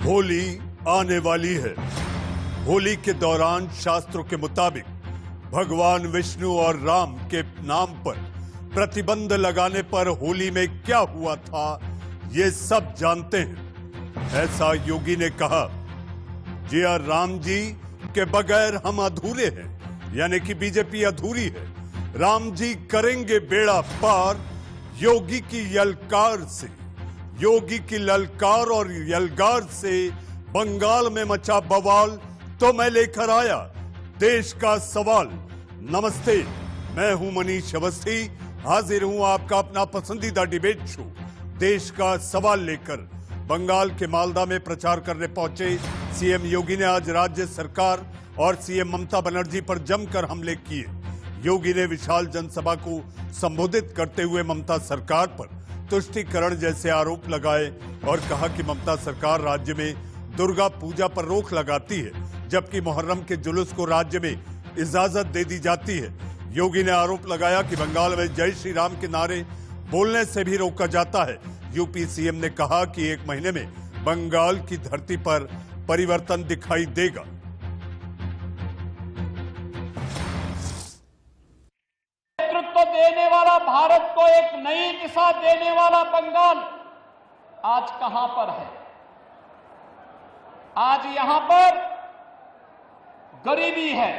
होली आने वाली है। होली के दौरान शास्त्रों के मुताबिक भगवान विष्णु और राम के नाम पर प्रतिबंध लगाने पर होली में क्या हुआ था, ये सब जानते हैं। ऐसा योगी ने कहा। जी हाँ, राम जी के बगैर हम अधूरे हैं, यानी कि बीजेपी अधूरी है। राम जी करेंगे बेड़ा पार योगी की यलकार से। योगी की ललकार और यलगार से बंगाल में मचा बवाल, तो मैं लेकर आया देश का सवाल। नमस्ते, मैं हूं मनीष अवस्थी, हाजिर हूं आपका अपना पसंदीदा डिबेट शो देश का सवाल लेकर। बंगाल के मालदा में प्रचार करने पहुंचे सीएम योगी ने आज राज्य सरकार और सीएम ममता बनर्जी पर जमकर हमले किए। योगी ने विशाल जनसभा को संबोधित करते हुए ममता सरकार पर तुष्टीकरण जैसे आरोप लगाए और कहा कि ममता सरकार राज्य में दुर्गा पूजा पर रोक लगाती है, जबकि मुहर्रम के जुलूस को राज्य में इजाजत दे दी जाती है। योगी ने आरोप लगाया कि बंगाल में जय श्री राम के नारे बोलने से भी रोका जाता है। यूपी सीएम ने कहा कि 1 महीने में बंगाल की धरती पर परिवर्तन दिखाई देगा। नेतृत्व देने वाला, भारत को एक नई दिशा देने वाला बंगाल आज कहां पर है? आज यहां पर गरीबी है,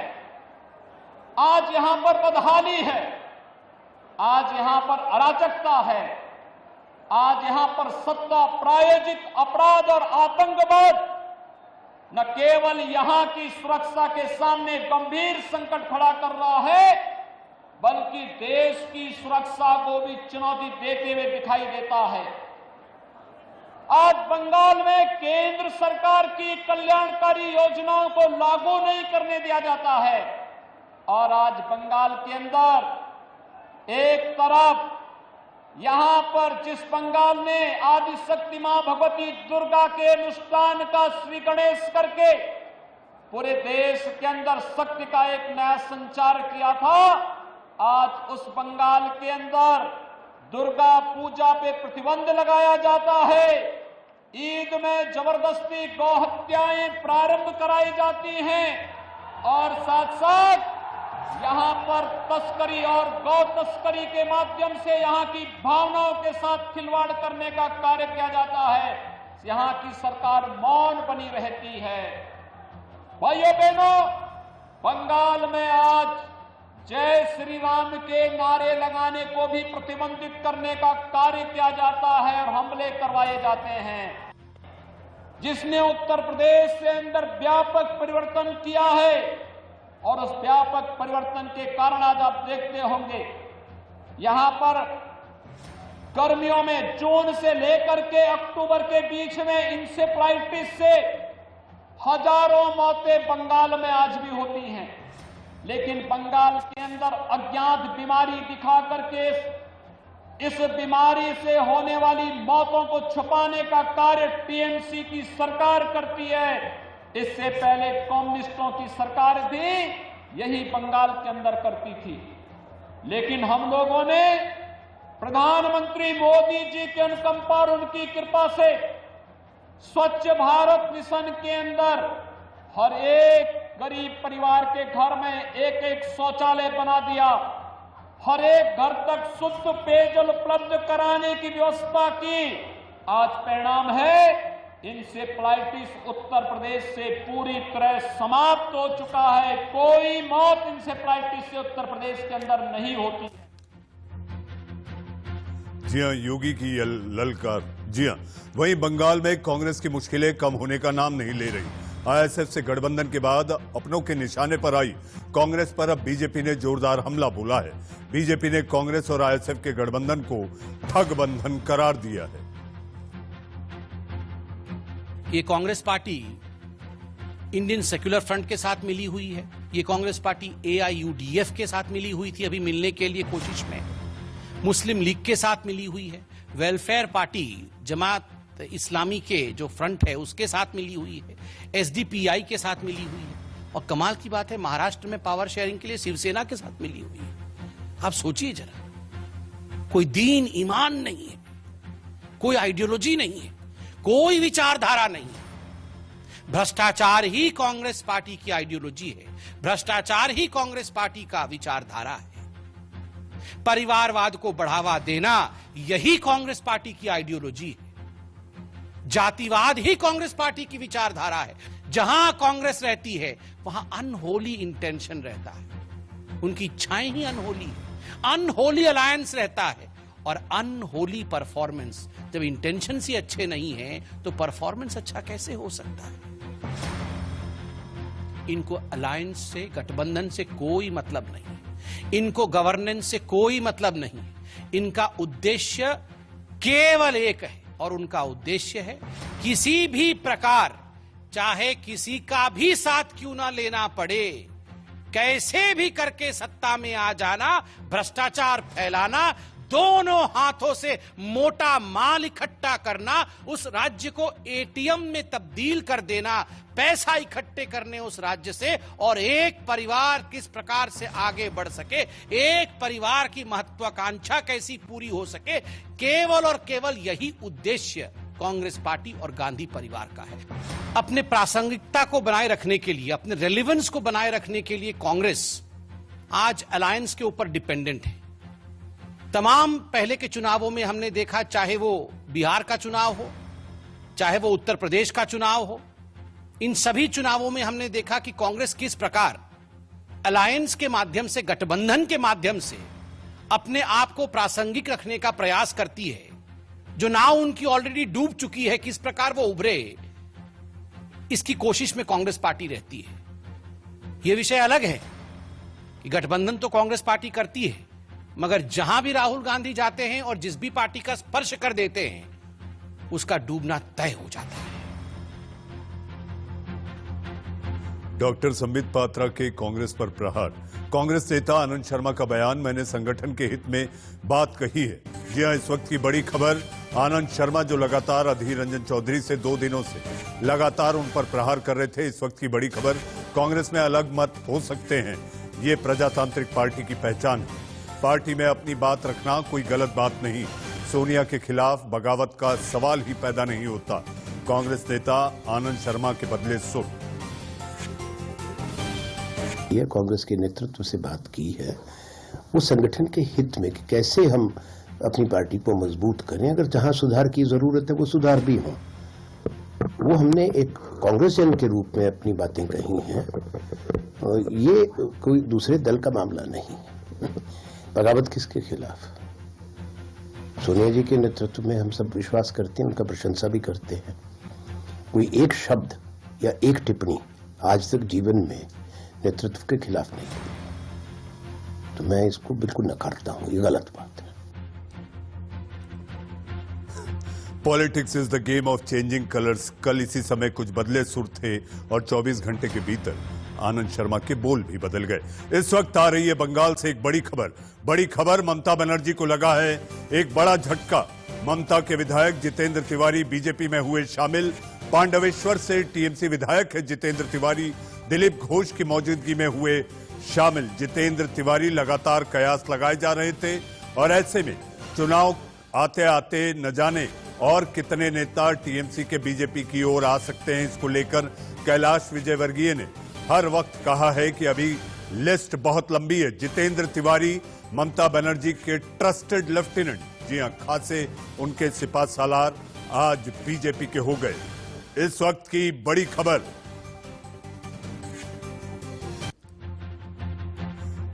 आज यहां पर बदहाली है, आज यहां पर अराजकता है, आज यहां पर सत्ता प्रायोजित अपराध और आतंकवाद न केवल यहां की सुरक्षा के सामने गंभीर संकट खड़ा कर रहा है, बल्कि देश की सुरक्षा को भी चुनौती देते हुए दिखाई देता है। आज बंगाल में केंद्र सरकार की कल्याणकारी योजनाओं को लागू नहीं करने दिया जाता है और आज बंगाल के अंदर एक तरफ यहां पर जिस बंगाल ने आदि शक्ति मां भगवती दुर्गा के अनुष्ठान का श्री गणेश करके पूरे देश के अंदर शक्ति का एक नया संचार किया था, आज उस बंगाल के अंदर दुर्गा पूजा पे प्रतिबंध लगाया जाता है। ईद में जबरदस्ती गौ हत्याएं प्रारंभ कराई जाती हैं और साथ साथ यहां पर तस्करी और गौ तस्करी के माध्यम से यहां की भावनाओं के साथ खिलवाड़ करने का कार्य किया जाता है। यहां की सरकार मौन बनी रहती है। भाइयों बहनों, बंगाल में आज जय श्री राम के नारे लगाने को भी प्रतिबंधित करने का कार्य किया जाता है और हमले करवाए जाते हैं, जिसने उत्तर प्रदेश के अंदर व्यापक परिवर्तन किया है। और उस व्यापक परिवर्तन के कारण आज आप देखते होंगे यहां पर गर्मियों में जून से लेकर के अक्टूबर के बीच में इंसेफ्लाइटिस से हजारों मौतें बंगाल में आज भी होती हैं, लेकिन बंगाल के अंदर अज्ञात बीमारी दिखा करके इस बीमारी से होने वाली मौतों को छुपाने का कार्य टीएमसी की सरकार करती है। इससे पहले कम्युनिस्टों की सरकार भी यही बंगाल के अंदर करती थी, लेकिन हम लोगों ने प्रधानमंत्री मोदी जी के अनुकंपा और उनकी कृपा से स्वच्छ भारत मिशन के अंदर हर एक गरीब परिवार के घर में एक शौचालय बना दिया, हर एक घर तक शुद्ध पेयजल उपलब्ध कराने की व्यवस्था की। आज परिणाम है इंसेफ्लाइटिस उत्तर प्रदेश से पूरी तरह समाप्त हो चुका है। कोई मौत इंसेफ्लाइटिस से उत्तर प्रदेश के अंदर नहीं होती है। जी हाँ, योगी की ललकार। जी हाँ, वहीं बंगाल में कांग्रेस की मुश्किलें कम होने का नाम नहीं ले रही। आईएसएफ से गठबंधन के बाद अपनों के निशाने पर आई कांग्रेस पर अब बीजेपी ने जोरदार हमला बोला है। बीजेपी ने कांग्रेस और आईएसएफ के गठबंधन को ठगबंधन करार दिया है। ये Congress party Indian secular front के साथ मिली हुई है। ये कांग्रेस पार्टी एआईयूडीएफ के साथ मिली हुई थी, अभी मिलने के लिए कोशिश में। मुस्लिम लीग के साथ मिली हुई है। वेलफेयर पार्टी जमात इस्लामी के जो फ्रंट है उसके साथ मिली हुई है। एसडीपीआई के साथ मिली हुई है। और कमाल की बात है, महाराष्ट्र में पावर शेयरिंग के लिए शिवसेना के साथ मिली हुई है। आप सोचिए जरा, कोई दीन ईमान नहीं है, कोई आइडियोलॉजी नहीं है, कोई विचारधारा नहीं है, भ्रष्टाचार ही कांग्रेस पार्टी की आइडियोलॉजी है, भ्रष्टाचार ही कांग्रेस पार्टी का विचारधारा है। परिवारवाद को बढ़ावा देना यही कांग्रेस पार्टी की आइडियोलॉजी है। जातिवाद ही कांग्रेस पार्टी की विचारधारा है। जहां कांग्रेस रहती है वहां अनहोली इंटेंशन रहता है, उनकी इच्छाएं ही अनहोली है, अनहोली अलायंस रहता है और अनहोली परफॉर्मेंस। जब इंटेंशन ही अच्छे नहीं है तो परफॉर्मेंस अच्छा कैसे हो सकता है? इनको अलायंस से, गठबंधन से कोई मतलब नहीं, इनको गवर्नेंस से कोई मतलब नहीं। इनका उद्देश्य केवल एक है और उनका उद्देश्य है किसी भी प्रकार, चाहे किसी का भी साथ क्यों ना लेना पड़े, कैसे भी करके सत्ता में आ जाना, भ्रष्टाचार फैलाना, दोनों हाथों से मोटा माल इकट्ठा करना, उस राज्य को एटीएम में तब्दील कर देना, पैसा इकट्ठे करने उस राज्य से, और एक परिवार किस प्रकार से आगे बढ़ सके, एक परिवार की महत्वाकांक्षा कैसी पूरी हो सके, केवल और केवल यही उद्देश्य कांग्रेस पार्टी और गांधी परिवार का है। अपने प्रासंगिकता को बनाए रखने के लिए, अपने रेलेवेंस को बनाए रखने के लिए कांग्रेस आज अलायंस के ऊपर डिपेंडेंट है। तमाम पहले के चुनावों में हमने देखा, चाहे वो बिहार का चुनाव हो, चाहे वो उत्तर प्रदेश का चुनाव हो, इन सभी चुनावों में हमने देखा कि कांग्रेस किस प्रकार अलायंस के माध्यम से, गठबंधन के माध्यम से अपने आप को प्रासंगिक रखने का प्रयास करती है। जो नाव उनकी ऑलरेडी डूब चुकी है, किस प्रकार वो उभरे, इसकी कोशिश में कांग्रेस पार्टी रहती है। यह विषय अलग है कि गठबंधन तो कांग्रेस पार्टी करती है, मगर जहां भी राहुल गांधी जाते हैं और जिस भी पार्टी का स्पर्श कर देते हैं, उसका डूबना तय हो जाता है। डॉक्टर संबित पात्रा के कांग्रेस पर प्रहार। कांग्रेस नेता आनंद शर्मा का बयान, मैंने संगठन के हित में बात कही है। जी हां, इस वक्त की बड़ी खबर, आनंद शर्मा जो लगातार अधीर रंजन चौधरी से 2 दिनों से लगातार उन पर प्रहार कर रहे थे। इस वक्त की बड़ी खबर, कांग्रेस में अलग मत हो सकते हैं, ये प्रजातांत्रिक पार्टी की पहचान है। पार्टी में अपनी बात रखना कोई गलत बात नहीं। सोनिया के खिलाफ बगावत का सवाल ही पैदा नहीं होता। कांग्रेस नेता आनंद शर्मा के बदले सुर। यह कांग्रेस के नेतृत्व से बात की है वो संगठन के हित में कि कैसे हम अपनी पार्टी को मजबूत करें, अगर जहां सुधार की जरूरत है वो सुधार भी हो। वो हमने एक कांग्रेसियन के रूप में अपनी बातें कही हैं, और ये कोई दूसरे दल का मामला नहीं। बगावत किसके खिलाफ? सोनिया जी के नेतृत्व में हम सब विश्वास करते हैं, उनका प्रशंसा भी करते हैं। कोई एक शब्द या एक टिप्पणी आज तक जीवन में नेतृत्व के खिलाफ नहीं की, तो मैं इसको बिल्कुल नकारता हूं, ये गलत बात है। Politics is the game of changing colours. कल इसी समय कुछ बदले सुर थे और 24 घंटे के भीतर आनंद शर्मा के बोल भी बदल गए। इस वक्त आ रही है बंगाल से एक बड़ी खबर। बड़ी खबर, ममता बनर्जी को लगा है एक बड़ा झटका। ममता के विधायक जितेंद्र तिवारी बीजेपी में हुए शामिल। पांडवेश्वर से टीएमसी विधायक है जितेंद्र तिवारी, दिलीप घोष की मौजूदगी में हुए शामिल। जितेंद्र तिवारी लगातार कयास लगाए जा रहे थे और ऐसे में चुनाव आते आते न जाने और कितने नेता टीएमसी के बीजेपी की ओर आ सकते हैं। इसको लेकर कैलाश विजयवर्गीय ने हर वक्त कहा है कि अभी लिस्ट बहुत लंबी है। जितेंद्र तिवारी ममता बनर्जी के ट्रस्टेड लेफ्टिनेंट, जी हां, खासे उनके सिपा सालार आज बीजेपी के हो गए। इस वक्त की बड़ी खबर,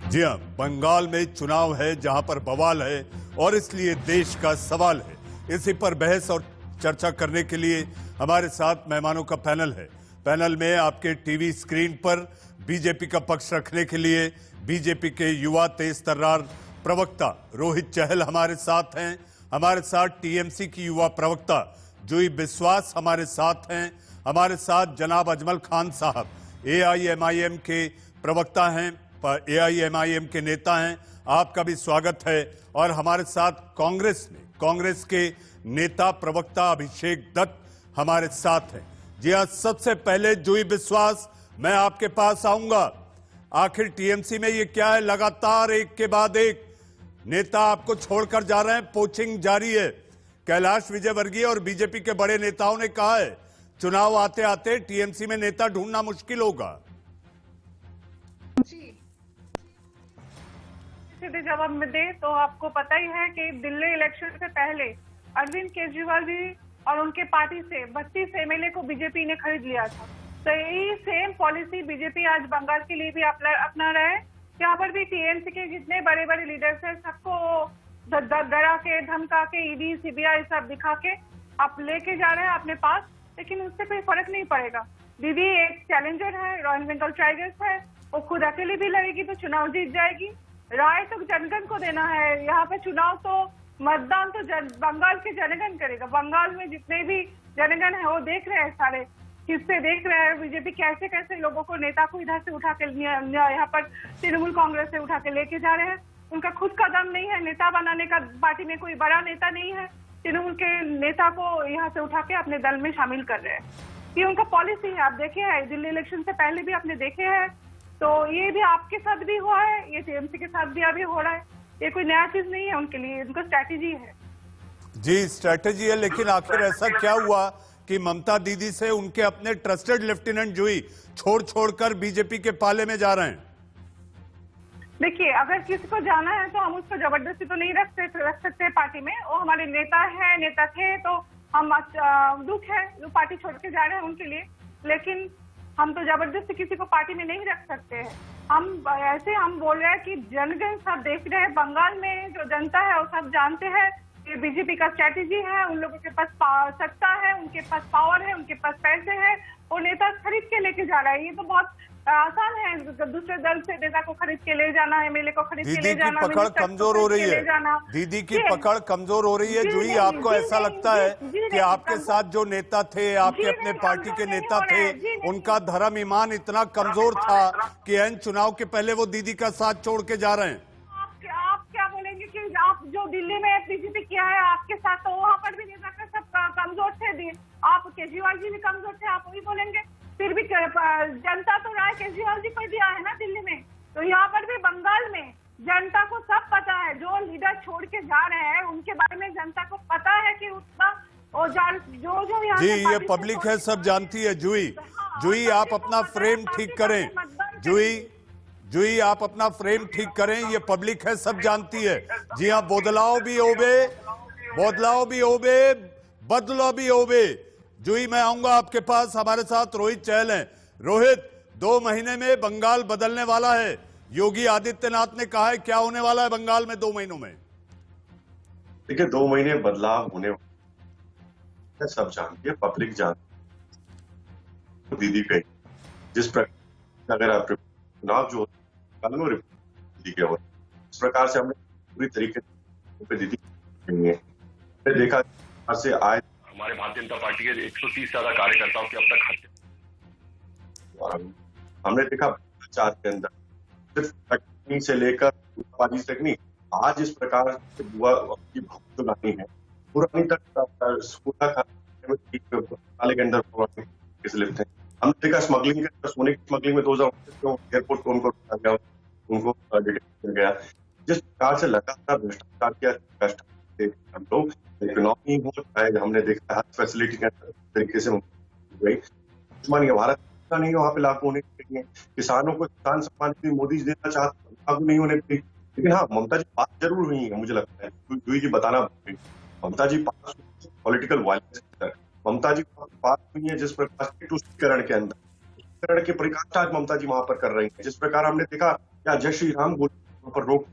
जी हां, बंगाल में चुनाव है जहां पर बवाल है और इसलिए देश का सवाल है। इसी पर बहस और चर्चा करने के लिए हमारे साथ मेहमानों का पैनल है। पैनल में आपके टीवी स्क्रीन पर बीजेपी का पक्ष रखने के लिए बीजेपी के युवा तेज तर्रार प्रवक्ता रोहित चहल हमारे साथ हैं। हमारे साथ टीएमसी की युवा प्रवक्ता जुई बिस्वास हमारे साथ हैं। हमारे साथ जनाब अजमल खान साहब एआईएमआईएम के प्रवक्ता हैं, एआईएमआईएम के नेता हैं, आपका भी स्वागत है। और हमारे साथ कांग्रेस के नेता प्रवक्ता अभिषेक दत्त हमारे साथ हैं। जी हां, सबसे पहले जुई बिस्वास, मैं आपके पास आऊंगा। आखिर टीएमसी में ये क्या है, लगातार एक के बाद एक नेता आपको छोड़कर जा रहे हैं, पोचिंग जारी है। कैलाश विजयवर्गीय और बीजेपी के बड़े नेताओं ने कहा है चुनाव आते आते टीएमसी में नेता ढूंढना मुश्किल होगा। जी सीधे जवाब में दे तो आपको पता ही है कि दिल्ली इलेक्शन से पहले अरविंद केजरीवाल जी और उनके पार्टी से 32 एमएलए को बीजेपी ने खरीद लिया था। तो यही सेम पॉलिसी बीजेपी आज बंगाल के लिए भी अपना रहा है। यहाँ पर भी टीएमसी के जितने बड़े बड़े लीडर्स हैं सबको डरा के धमका के ईडी सीबीआई सब दिखा के आप लेके जा रहे हैं अपने पास, लेकिन उससे कोई फर्क नहीं पड़ेगा। दीदी एक चैलेंजर है, रॉयल बेंगल टाइगर्स है, वो खुद अकेली भी लड़ेगी तो चुनाव जीत जाएगी। राय तो जनगण को देना है, यहाँ पे चुनाव तो मतदान तो बंगाल के जनगण करेगा। बंगाल में जितने भी जनगण है वो देख रहे हैं, सारे किससे देख रहे हैं बीजेपी कैसे कैसे लोगों को, नेता को इधर से उठा के यहाँ पर तृणमूल कांग्रेस से उठा के लेके जा रहे हैं। उनका खुद का दम नहीं है नेता बनाने का, पार्टी में कोई बड़ा नेता नहीं है, तृणमूल के नेता को यहाँ से उठा के अपने दल में शामिल कर रहे हैं। ये उनका पॉलिसी है, आप देखे हैं दिल्ली इलेक्शन से पहले भी आपने देखे हैं। तो ये भी आपके साथ भी हुआ है, ये टीएमसी के साथ भी अभी हो रहा है। ये कोई नया चीज नहीं है उनके लिए, उनका स्ट्रैटेजी है। जी स्ट्रैटेजी है, लेकिन आखिर ऐसा क्या हुआ कि ममता दीदी से उनके अपने ट्रस्टेड लेफ्टिनेंट जूही छोड़कर बीजेपी के पाले में जा रहे हैं? देखिए अगर किसी को जाना है तो हम उसको जबरदस्ती तो नहीं रख सकते पार्टी में। वो हमारे नेता है, नेता थे, तो हम दुख है जो पार्टी छोड़ के जा रहे हैं उनके लिए, लेकिन हम तो जबरदस्ती किसी को पार्टी में नहीं रख सकते हैं। हम बोल रहे हैं कि जनगण सब देख रहे हैं, बंगाल में जो जनता है वो सब जानते हैं ये बीजेपी का स्ट्रैटेजी है। उन लोगों के पास सत्ता है, उनके पास पावर है, उनके पास पैसे है, वो नेता खरीद के लेके जा रहा है। ये तो बहुत आसान है, दूसरे दल से नेता को खरीद के ले जाना, एमएलए को खरीद के ले जाना। दीदी की पकड़ कमजोर हो रही है, दीदी की पकड़ कमजोर हो रही है। जूही आपको ऐसा लगता है कि आपके साथ जो नेता थे, आपके अपने पार्टी के नेता थे, उनका धर्म ईमान इतना कमजोर था कि एन चुनाव के पहले वो दीदी का साथ छोड़ के जा रहे हैं? आप क्या बोलेंगे कि आप जो दिल्ली में बीजेपी किया है आपके साथ, तो वहाँ पर भी नेता सब कमजोर थे। आप केजरीवाल जी भी कमजोर थे, आप वही बोलेंगे? फिर भी जनता तो राय केजरीवाल जी को दिया है ना दिल्ली में। तो यहाँ पर भी बंगाल में जनता को सब पता है, जो लीडर छोड़ के जा रहे हैं उनके बारे में जनता को पता है कि उतना जो यहाँ जी ये पब्लिक है, सब जानती है। जूही आप अपना फ्रेम ठीक करें, जूही आप अपना फ्रेम ठीक करें, ये पब्लिक है, सब जानती है। जी हाँ, बदलाव भी होबे, बदलाव भी होबे। जूही मैं आऊंगा आपके पास, हमारे साथ रोहित चहल हैं। रोहित, 2 महीने में बंगाल बदलने वाला है, योगी आदित्यनाथ ने कहा है। क्या होने वाला है बंगाल में 2 महीनों में? देखिए 2 महीने बदलाव होने वाले सब जानती है, पब्लिक जानती है। दीदी कही जिस प्रकार अगर आप चुनाव जो दीदी के हो, इस प्रकार से हमने पूरी तरीके से दीदी देखा से आए हमारे भारतीय जनता पार्टी के 130 से ज्यादा कार्यकर्ताओं की अब तक हत्या। हमने देखा प्रचार के अंदर सिर्फ से लेकर पार्टी तक नहीं, आज इस प्रकार की भुगतानी है पुरानी तक काले के अंदर लिप्त है। हमने देखा स्मगलिंग के अंदर, सोने की स्मगलिंग में 2019 एयरपोर्ट को उनको डिटेक्ट गया। जिस प्रकार से लगातार भ्रष्टाचार किया हम लोग, इकोनॉमी हो चाहे हमने देखा हर फैसिलिटी के तरीके से गई। भारत का नहीं वहाँ पे लागू होने चाहिए, किसानों को किसान सम्मान भी मोदी जी देना चाहते, लागू नहीं होने चाहिए। लेकिन हाँ, ममता जी बात जरूर हुई है, मुझे लगता है जूही जी बताना, ममता जी पास पॉलिटिकल वायलेंस, ममता जी बात हुई है जिस प्रकार के तुष्टीकरण के अंदर के परिकाष्ठा आज ममता जी वहां पर कर रही है। जिस प्रकार हमने देखा क्या जय श्री राम पर रोक,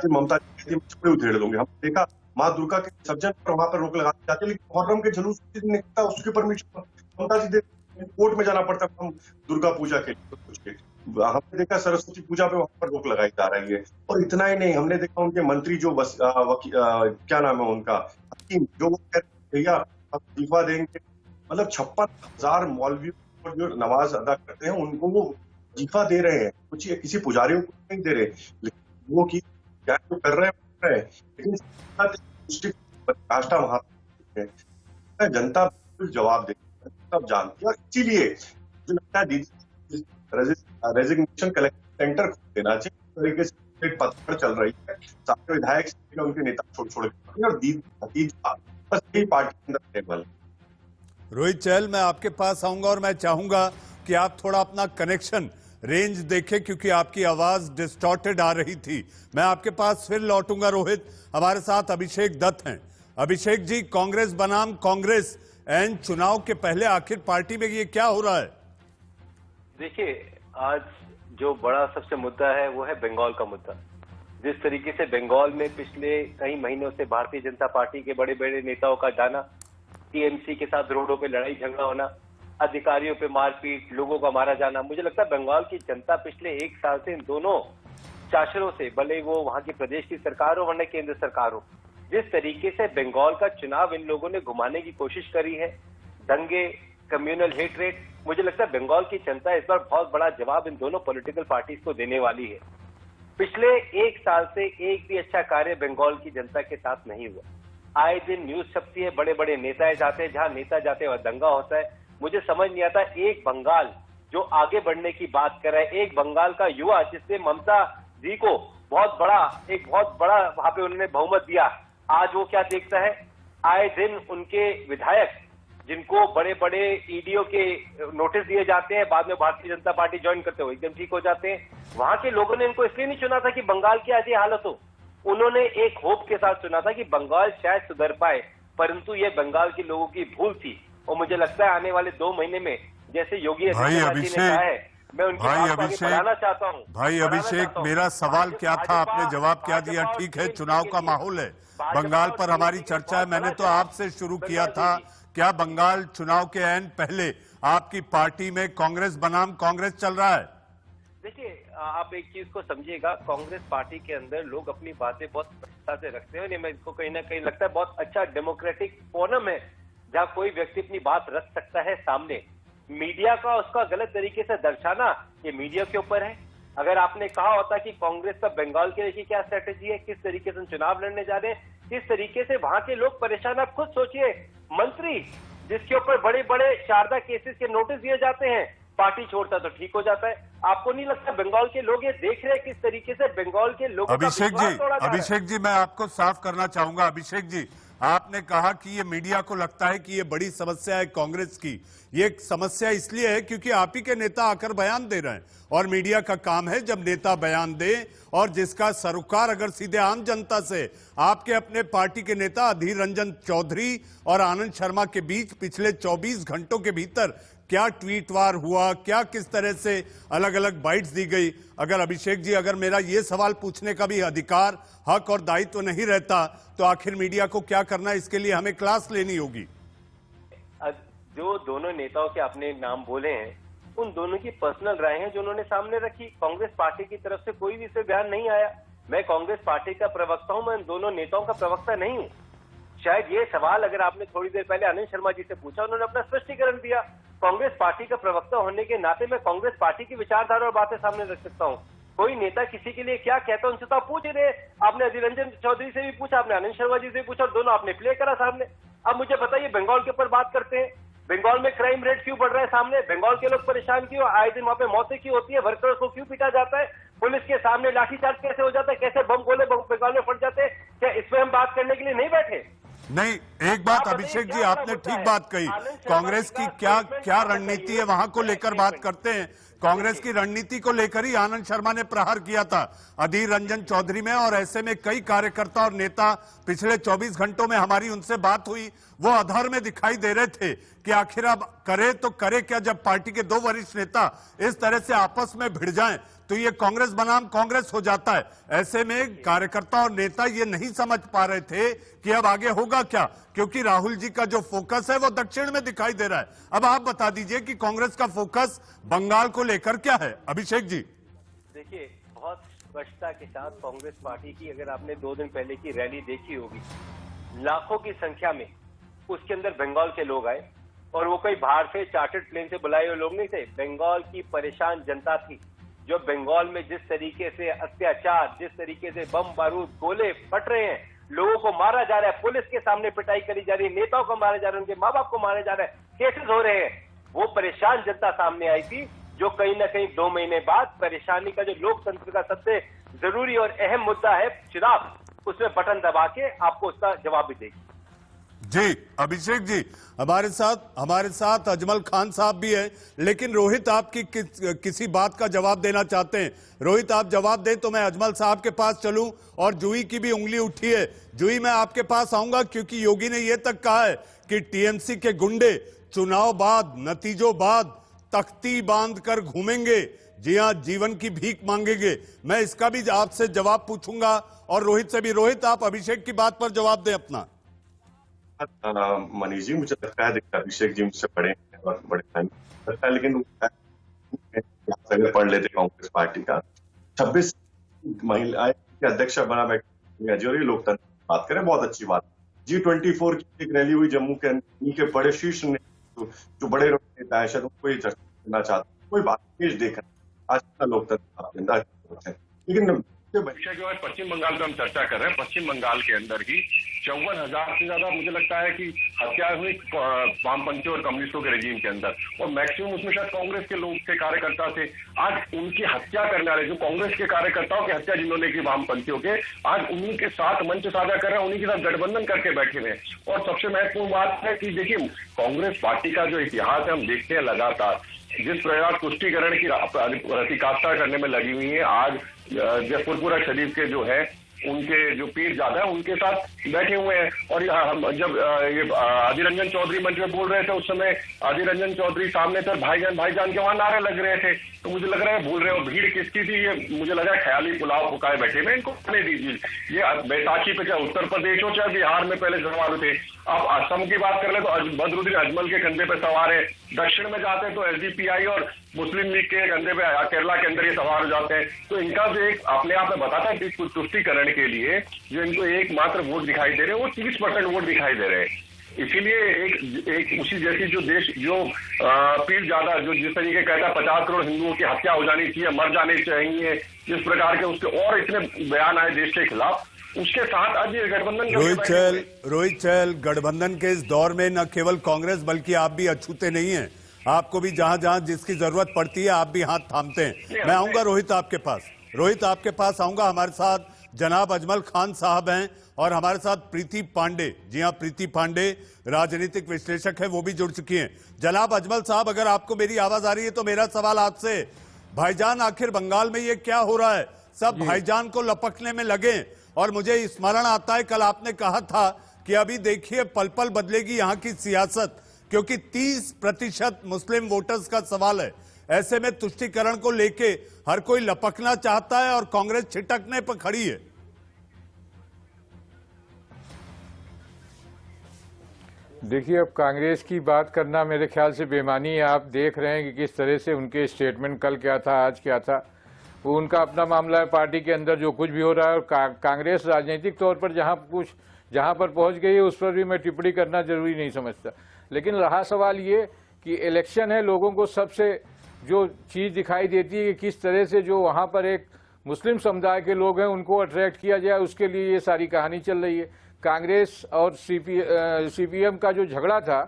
ममता जी छुपड़े उधेड़ दूंगे। हमने देखा माँ दुर्गा के विसर्जन पर वहां पर रोक लगाते जाते, लेकिन मुहर्रम के जुलूस निकलता उसके परमिशन ममता जी कोर्ट में जाना पड़ता हम दुर्गा पूजा के लिए। हमने देखा सरस्वती पूजा पे वहां पर रोक लगाई जा रही है। और इतना ही नहीं, हमने देखा उनके मंत्री जो क्या नाम है उनका, हकीम, जो भैया अब इस्तीफा देंगे, मतलब 56,000 मौलवी जो नमाज अदा करते हैं उनको वो इस्तीफा दे रहे हैं, कुछ किसी पुजारियों को नहीं दे रहे, लेकिन वो की क्या तो कर रहे हैं, लेकिन वहां जनता जवाब दे सब जानती है। और इसीलिए जो लगता है दीदी रेजिग्नेशन कलेक्शन सेंटर खोल देना चाहिए, तरीके से एक पत्र चल रही है, सारे विधायक उनके नेता छोड़ के और दीदी बस यही पार्टी के अंदर टेबल। रोहित चहल, मैं आपके पास आऊंगा और मैं चाहूंगा कि आप थोड़ा अपना कनेक्शन रेंज देखें, क्योंकि आपकी आवाज डिस्टॉर्टेड आ रही थी। मैं आपके पास फिर लौटूंगा। रोहित, हमारे साथ अभिषेक दत्त हैं। अभिषेक जी, कांग्रेस बनाम कांग्रेस एंड चुनाव के पहले आखिर पार्टी में ये क्या हो रहा है? देखिए, आज जो बड़ा सबसे मुद्दा है वो है बंगाल का मुद्दा। जिस तरीके से बंगाल में पिछले कई महीनों से भारतीय जनता पार्टी के बड़े बड़े नेताओं का जाना, टीएमसी के साथ रोडों पे लड़ाई झगड़ा होना, अधिकारियों पे मारपीट, लोगों का मारा जाना, मुझे लगता है बंगाल की जनता पिछले एक साल से इन दोनों शासनों से, भले वो वहां की प्रदेश की सरकार हो वरना केंद्र सरकार हो, जिस तरीके से बंगाल का चुनाव इन लोगों ने घुमाने की कोशिश करी है, दंगे, कम्युनल हेटरेट, मुझे लगता है बंगाल की जनता इस बार बहुत बड़ा जवाब इन दोनों पॉलिटिकल पार्टीज को देने वाली है। पिछले एक साल से एक भी अच्छा कार्य बंगाल की जनता के साथ नहीं हुआ। आए दिन न्यूज छपती है, बड़े बड़े नेता जाते हैं, जहां नेता जाते हैं वहां दंगा होता है। मुझे समझ नहीं आता, एक बंगाल जो आगे बढ़ने की बात कर रहा है, एक बंगाल का युवा जिसने ममता जी को बहुत बड़ा वहां पे उन्होंने बहुमत दिया, आज वो क्या देखता है? आए दिन उनके विधायक जिनको बड़े बड़े ईडीओ के नोटिस दिए जाते हैं, बाद में भारतीय जनता पार्टी ज्वाइन करते हुए एकदम ठीक हो जाते हैं। वहां के लोगों ने इनको इसलिए नहीं चुना था कि बंगाल की आज ये हालत हो, उन्होंने एक होप के साथ चुना था कि बंगाल शायद सुधर पाए, परंतु ये बंगाल के लोगों की भूल थी। और मुझे लगता है आने वाले 2 महीने में, जैसे योगी आदित्यनाथ जी ने कहा है, मैं उनकी बात को आगे बढ़ाना चाहता हूँ। भाई अभिषेक, मेरा सवाल क्या था, आपने जवाब क्या दिया? ठीक है, चुनाव का माहौल है, बंगाल पर हमारी चर्चा है। मैंने तो आपसे शुरू किया था, क्या बंगाल चुनाव के ऐन पहले आपकी पार्टी में कांग्रेस बनाम कांग्रेस चल रहा है? देखिए, आप एक चीज को समझिएगा, कांग्रेस पार्टी के अंदर लोग अपनी बातें बहुत स्पष्टता से रखते हैं। मेरे को कहीं ना कहीं लगता है बहुत अच्छा डेमोक्रेटिक फोरम है जहां कोई व्यक्ति अपनी बात रख सकता है सामने। मीडिया का उसका गलत तरीके से दर्शाना, ये मीडिया के ऊपर है। अगर आपने कहा होता कि कांग्रेस का बंगाल के लिए क्या स्ट्रेटेजी है, किस तरीके से चुनाव लड़ने जा रहे हैं, किस तरीके से वहां के लोग परेशान, आप खुद सोचिए। मंत्री जिसके ऊपर बड़े बड़े शारदा केसेस के नोटिस दिए जाते हैं, पार्टी छोड़ता तो ठीक हो जाता है। आपको नहीं लगता बंगाल के लोग ये देख रहे हैं किस तरीके से बंगाल के लोगों का विश्वास तोड़ा जा रहा है? अभिषेक जी, मैं आपको साफ करना चाहूंगा। अभिषेक जी, आपने कहा कि ये मीडिया को लगता है कि ये बड़ी समस्या है कांग्रेस की। ये समस्या इसलिए है क्योंकि आप ही के नेता आकर बयान दे रहे हैं, और मीडिया का काम है जब नेता बयान दे, और जिसका सरोकार अगर सीधे आम जनता से आपके अपने पार्टी के नेता अधीर रंजन चौधरी और आनंद शर्मा के बीच पिछले 24 घंटों के भीतर क्या ट्वीट वार हुआ, क्या किस तरह से अलग अलग बाइट्स दी गई। अगर अभिषेक जी, अगर मेरा ये सवाल पूछने का भी अधिकार, हक और दायित्व नहीं रहता, तो आखिर मीडिया को क्या करना, इसके लिए हमें क्लास लेनी होगी। जो दोनों नेताओं के आपने नाम बोले हैं, उन दोनों की पर्सनल राय है जो उन्होंने सामने रखी। कांग्रेस पार्टी की तरफ से कोई भी इस पे बयान नहीं आया। मैं कांग्रेस पार्टी का प्रवक्ता हूं, मैं इन दोनों नेताओं का प्रवक्ता नहीं हूं। शायद ये सवाल अगर आपने थोड़ी देर पहले आनंद शर्मा जी से पूछा, उन्होंने अपना स्पष्टीकरण दिया। कांग्रेस पार्टी का प्रवक्ता होने के नाते मैं कांग्रेस पार्टी की विचारधारा और बातें सामने रख सकता हूं। कोई नेता किसी के लिए क्या कहता है उनसे तो आप पूछ रहे। आपने अधीर रंजन चौधरी से भी पूछा, आपने आनंद शर्मा जी से भी पूछा, और दोनों आपने प्ले करा सामने। अब मुझे बताइए, बंगाल के ऊपर बात करते हैं, बंगाल में क्राइम रेट क्यों बढ़ रहा है सामने, बंगाल के लोग परेशान क्यों, आए दिन वहां पे मौतें क्यों होती है, वर्कर्स को क्यों पीटा जाता है, पुलिस के सामने लाठीचार्ज कैसे हो जाता है, कैसे बम गोले बंगाल में फट जाते हैं, क्या इस पर हम बात करने के लिए नहीं बैठे? नहीं, एक बात अभिषेक जी, आपने ठीक बात कही। कांग्रेस की क्या रणनीति है वहां को लेकर बात करते हैं। कांग्रेस की रणनीति को लेकर ही आनंद शर्मा ने प्रहार किया था अधीर रंजन चौधरी में, और ऐसे में कई कार्यकर्ता और नेता पिछले 24 घंटों में हमारी उनसे बात हुई, वो अधर में दिखाई दे रहे थे कि आखिर अब करे तो करे क्या, जब पार्टी के 2 वरिष्ठ नेता इस तरह से आपस में भिड़ जाएं तो ये कांग्रेस बनाम कांग्रेस हो जाता है। ऐसे में कार्यकर्ता और नेता ये नहीं समझ पा रहे थे कि अब आगे होगा क्या, क्योंकि राहुल जी का जो फोकस है वो दक्षिण में दिखाई दे रहा है। अब आप बता दीजिए कि कांग्रेस का फोकस बंगाल को लेकर क्या है? अभिषेक जी, देखिए, बहुत स्पष्टता के साथ कांग्रेस पार्टी की, अगर आपने 2 दिन पहले की रैली देखी होगी, लाखों की संख्या में उसके अंदर बंगाल के लोग आए, और वो कोई बाहर से चार्टर्ड प्लेन से बुलाए हुए लोग नहीं थे। बंगाल की परेशान जनता थी, जो बंगाल में जिस तरीके से अत्याचार, जिस तरीके से बम बारूद गोले फट रहे हैं, लोगों को मारा जा रहा है, पुलिस के सामने पिटाई करी जा रही है, नेताओं को मारा जा रहा है, उनके माँ बाप को मारा जा रहा है, केसेस हो रहे हैं, वो परेशान जनता सामने आई थी, जो कहीं ना कहीं 2 महीने बाद परेशानी का जो लोकतंत्र का सबसे जरूरी और अहम मुद्दा है चुनाव, उसमें बटन दबा के आपको उसका जवाब भी देगी। जी अभिषेक जी, हमारे साथ अजमल खान साहब भी है, लेकिन रोहित आपकी किसी बात का जवाब देना चाहते हैं। रोहित आप जवाब दें तो मैं अजमल साहब के पास चलूं, और जूही की भी उंगली उठी है। जूही मैं आपके पास आऊंगा, क्योंकि योगी ने यह तक कहा है कि टीएमसी के गुंडे चुनाव बाद, नतीजों बाद तख्ती बांध कर घूमेंगे, जी हाँ, जीवन की भीख मांगेंगे। मैं इसका भी आपसे जवाब पूछूंगा, और रोहित से भी। रोहित आप अभिषेक की बात पर जवाब दें अपना। मनीष जी, मुझे लगता है देखिए अभिषेक जी मुझसे बड़े हैं और बड़े टाइम लगता है, लेकिन अगर पढ़ लेते कांग्रेस पार्टी का 26 महिलाएं अध्यक्ष बना बैठे, जो लोकतंत्र की बात करें, बहुत अच्छी बात। G24 की एक रैली हुई जम्मू के अंदर, उनके बड़े शीर्ष नेता जो बड़े नेता है, शायद उनको ये चर्चा करना चाहते, कोई बात नहीं देख आज का लोकतंत्र है। लेकिन विषय जो है पश्चिम बंगाल में हम चर्चा कर रहे हैं, पश्चिम बंगाल के अंदर ही 54,000 से ज्यादा मुझे लगता है कि हत्याएं हुई वामपंथियों और कम्युनिस्टों के रेजिम के अंदर, और मैक्सिमम उसमें शायद कांग्रेस के लोग थे, कार्यकर्ता थे। आज उनकी हत्या करने वाले जो कांग्रेस के कार्यकर्ताओं की हत्या जिन्होंने की वामपंथियों के, आज उन्हीं के साथ मंच साझा कर रहे हैं, उन्हीं के साथ गठबंधन करके बैठे हुए हैं। और सबसे महत्वपूर्ण बात है कि देखिए कांग्रेस पार्टी का जो इतिहास है हम देखते हैं लगातार, जिस प्रकार तुष्टीकरण की प्रतिकाष्ठा करने में लगी हुई है, आज जफरपुरा शरीफ के जो है उनके जो पीर ज्यादा है उनके साथ बैठे हुए हैं। और जब ये अधीर रंजन चौधरी मंच में बोल रहे थे, उस समय अधीर रंजन चौधरी सामने थे, भाईजान भाईजान के वहां नारे लग रहे थे। तो मुझे लग रहा है भूल रहे हो भीड़ किसकी थी, ये मुझे लगा ख्याली पुलाव पकाए बैठे में, इनको खाने दीजिए। ये बैसाखी पे चाहे उत्तर प्रदेश हो चाहे बिहार में पहले सवार थे, अब असम की बात कर ले तो बदरुद्दीन अजमल के कंधे पे सवार है, दक्षिण में जाते हैं तो एसडीपीआई और मुस्लिम लीग के कंधे पे केरला के अंदर ये सवार हो जाते हैं। तो इनका जो एक अपने आप में बताता है तुष्टीकरण के लिए जो इनको एकमात्र वोट दिखाई दे रहे हैं, वो 30% वोट दिखाई दे रहे हैं। इसीलिए एक उसी जैसी जो देश जो पीर ज्यादा जो जिस तरीके कहता है 50 करोड़ हिंदुओं की हत्या हो जानी चाहिए, मर जाने चाहिए, जिस प्रकार के उसके और इतने बयान आए देश के खिलाफ, उसके साथ आज ये गठबंधन रोहित चहल गठबंधन के इस दौर में न केवल कांग्रेस बल्कि आप भी अछूते नहीं हैं। आपको भी जहां जहां जिसकी जरूरत पड़ती है आप भी हाथ थामते हैं। मैं आऊंगा रोहित आपके पास, आऊंगा। हमारे साथ जनाब अजमल खान साहब हैं और हमारे साथ प्रीति पांडे, जी हाँ प्रीति पांडे राजनीतिक विश्लेषक है, वो भी जुड़ चुकी हैं। जनाब अजमल साहब, अगर आपको मेरी आवाज आ रही है तो मेरा सवाल आपसे, भाईजान आखिर बंगाल में ये क्या हो रहा है? सब भाईजान को लपकने में लगे, और मुझे स्मरण आता है कल आपने कहा था कि अभी देखिए पल पल बदलेगी यहाँ की सियासत, क्योंकि 30% मुस्लिम वोटर्स का सवाल है। ऐसे में तुष्टीकरण को लेके हर कोई लपकना चाहता है और कांग्रेस छिटकने पर खड़ी है। देखिए, अब कांग्रेस की बात करना मेरे ख्याल से बेमानी है। आप देख रहे हैं कि किस तरह से उनके स्टेटमेंट कल क्या था, आज क्या था। वो उनका अपना मामला है, पार्टी के अंदर जो कुछ भी हो रहा है, और कांग्रेस राजनीतिक तौर पर जहां पर पहुंच गई है उस पर भी मैं टिप्पणी करना जरूरी नहीं समझता। लेकिन रहा सवाल ये कि इलेक्शन है, लोगों को सबसे जो चीज़ दिखाई देती है कि किस तरह से जो वहां पर एक मुस्लिम समुदाय के लोग हैं उनको अट्रैक्ट किया जाए, उसके लिए ये सारी कहानी चल रही है। कांग्रेस और सीपीएम का जो झगड़ा था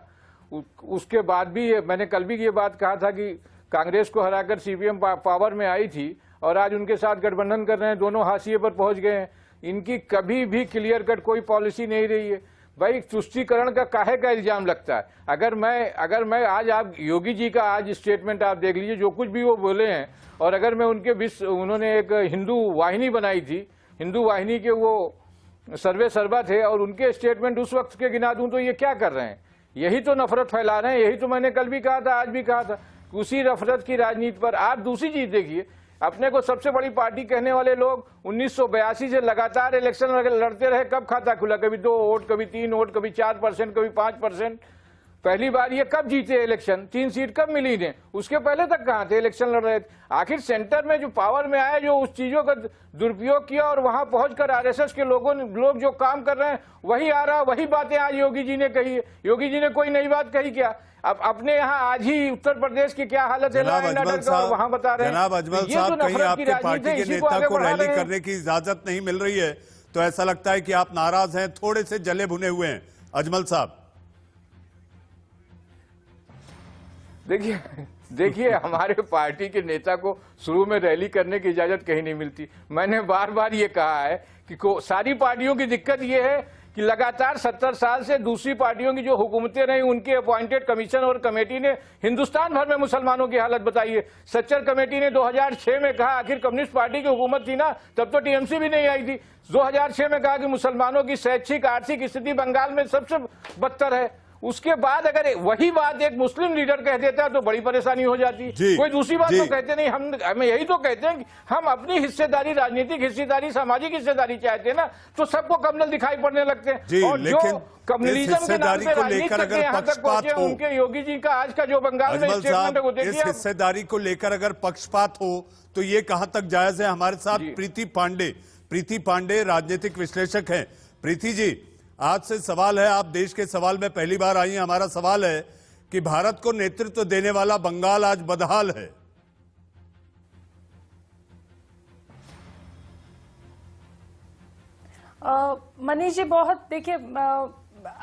उसके बाद भी मैंने कल भी ये बात कहा था कि कांग्रेस को हराकर सीपीएम पावर में आई थी और आज उनके साथ गठबंधन कर रहे हैं, दोनों हाशिए पर पहुंच गए हैं। इनकी कभी भी क्लियर कट कोई पॉलिसी नहीं रही है। भाई तुष्टीकरण का काहे का इल्जाम लगता है? अगर मैं आज आप योगी जी का आज स्टेटमेंट आप देख लीजिए, जो कुछ भी वो बोले हैं, और अगर मैं उन्होंने एक हिंदू वाहिनी बनाई थी, हिंदू वाहिनी के वो सर्वे सर्वा थे, और उनके स्टेटमेंट उस वक्त के गिना दूं तो ये क्या कर रहे हैं? यही तो नफरत फैला रहे हैं। यही तो मैंने कल भी कहा था, आज भी कहा था। उसी नफरत की राजनीति पर आप दूसरी चीज देखिए, अपने को सबसे बड़ी पार्टी कहने वाले लोग 1982 से लगातार इलेक्शन लड़ते रहे। कब खाता खुला? कभी 2 वोट, कभी 3 वोट, कभी 4%, कभी 5%। पहली बार ये कब जीते इलेक्शन? 3 सीट कब मिली इन्हें? उसके पहले तक कहां थे? इलेक्शन लड़ रहे थे। आखिर सेंटर में जो पावर में आए, जो उस चीजों का दुरुपयोग किया और वहां पहुंचकर आरएसएस के लोग जो काम कर रहे हैं वही आ रहा, वही बातें आज योगी जी ने कही है। योगी जी ने कोई नई बात कही क्या? अब अपने यहाँ आज ही उत्तर प्रदेश की क्या हालत है वहां बता रहे हैं। जनाब अजमल साहब, कहीं आपके पार्टी के नेता को रैली करने की इजाजत नहीं मिल रही है तो ऐसा लगता है कि आप नाराज हैं, थोड़े से जले भुने हुए हैं। अजमल साहब देखिए हमारे पार्टी के नेता को शुरू में रैली करने की इजाजत कहीं नहीं मिलती। मैंने बार बार ये कहा है कि सारी पार्टियों की दिक्कत ये है कि लगातार 70 साल से दूसरी पार्टियों की जो हुकूमतें रही उनकी अपॉइंटेड कमीशन और कमेटी ने हिंदुस्तान भर में मुसलमानों की हालत बताई है। सच्चर कमेटी ने 2006 में कहा, आखिर कम्युनिस्ट पार्टी की हुकूमत थी ना, तब तो टीएमसी भी नहीं आई थी। 2006 में कहा कि मुसलमानों की शैक्षिक आर्थिक स्थिति बंगाल में सबसे बदतर है। उसके बाद अगर वही बात एक मुस्लिम लीडर कह देता है तो बड़ी परेशानी हो जाती है। कोई दूसरी बात तो कहते नहीं। हम यही तो कहते हैं कि हम अपनी हिस्सेदारी, राजनीतिक हिस्सेदारी, सामाजिक हिस्सेदारी चाहते हैं ना, तो सबको कम्युनल दिखाई पड़ने लगते हैं। और जो कम्युनिज्म के नाम पे राजनीति करके यहाँ तक पहुंचे उनके योगी जी का आज का जो बंगाल में स्टेटमेंट है वो देखिए। इस हिस्सेदारी को लेकर अगर पक्षपात हो तो ये कहां तक जायज है? हमारे साथ प्रीति पांडे राजनीतिक विश्लेषक हैं। प्रीति जी, आज से सवाल है, आप देश के सवाल में पहली बार आई हैं। हमारा सवाल है कि भारत को नेतृत्व देने वाला बंगाल आज बदहाल है। मनीष जी, बहुत देखिए,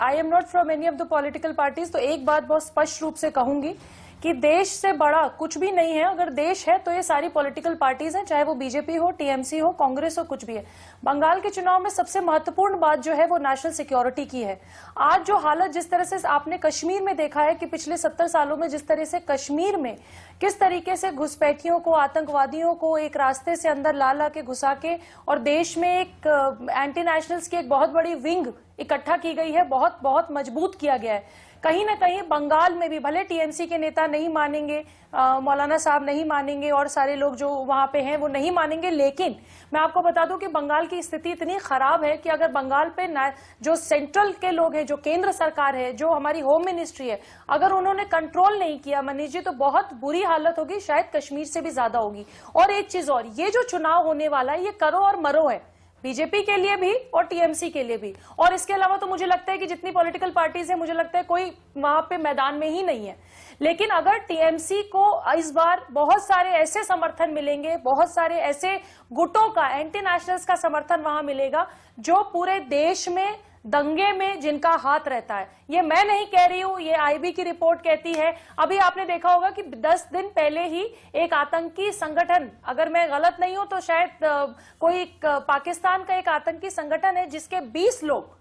I am not from any of the political parties, तो एक बात बहुत स्पष्ट रूप से कहूंगी कि देश से बड़ा कुछ भी नहीं है। अगर देश है तो ये सारी पॉलिटिकल पार्टीज हैं, चाहे वो बीजेपी हो, टीएमसी हो, कांग्रेस हो, कुछ भी है। बंगाल के चुनाव में सबसे महत्वपूर्ण बात जो है वो नेशनल सिक्योरिटी की है। आज जो हालत जिस तरह से आपने कश्मीर में देखा है कि पिछले 70 सालों में जिस तरह से कश्मीर में किस तरीके से घुसपैठियों को, आतंकवादियों को एक रास्ते से अंदर ला के घुसा के और देश में एक एंटी नेशनल्स की एक बहुत बड़ी विंग इकट्ठा की गई है, बहुत बहुत मजबूत किया गया है। कहीं ना कहीं बंगाल में भी भले टीएमसी के नेता नहीं मानेंगे, मौलाना साहब नहीं मानेंगे और सारे लोग जो वहां पे हैं वो नहीं मानेंगे, लेकिन मैं आपको बता दूं कि बंगाल की स्थिति इतनी खराब है कि अगर बंगाल पे जो सेंट्रल के लोग हैं, जो केंद्र सरकार है, जो हमारी होम मिनिस्ट्री है, अगर उन्होंने कंट्रोल नहीं किया मनीष जी, तो बहुत बुरी हालत होगी, शायद कश्मीर से भी ज्यादा होगी। और एक चीज और, ये जो चुनाव होने वाला है ये करो और मरो है, बीजेपी के लिए भी और टीएमसी के लिए भी। और इसके अलावा तो मुझे लगता है कि जितनी पॉलिटिकल पार्टीज है, मुझे लगता है कोई वहां पे मैदान में ही नहीं है। लेकिन अगर टीएमसी को इस बार बहुत सारे ऐसे समर्थन मिलेंगे, बहुत सारे ऐसे गुटों का, एंटी नेशनल्स का समर्थन वहां मिलेगा जो पूरे देश में दंगे में जिनका हाथ रहता है। ये मैं नहीं कह रही हूं, ये आईबी की रिपोर्ट कहती है। अभी आपने देखा होगा कि 10 दिन पहले ही एक आतंकी संगठन, अगर मैं गलत नहीं हूं तो शायद कोई पाकिस्तान का एक आतंकी संगठन है जिसके 20 लोग